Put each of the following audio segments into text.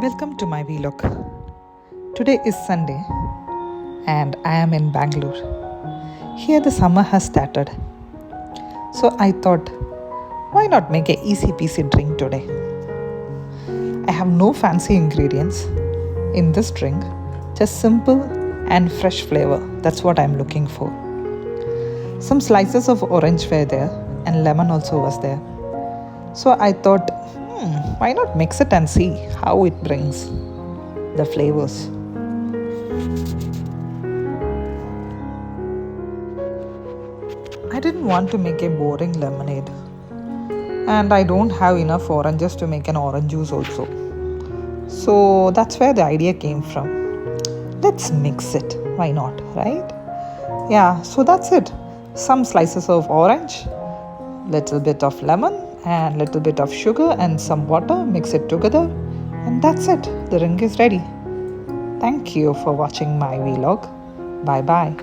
Welcome to my vlog. Today is Sunday and I am in Bangalore. Here the summer has started. So I thought, why not make a easy peasy drink today? I have no fancy ingredients in this drink, just simple and fresh flavor. That's what I'm looking for. Some slices of orange were there and lemon also was there. So I thought, why not mix it and see how it brings the flavors. I didn't want to make a boring lemonade, and I don't have enough oranges to make an orange juice also. So that's where the idea came from. Let's mix it. Why not, right? Yeah, so that's it. Some slices of orange, little bit of lemon and little bit of sugar and some water. Mix it together and that's it. The drink is ready. Thank you for watching my vlog. Bye bye.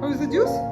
How is the juice?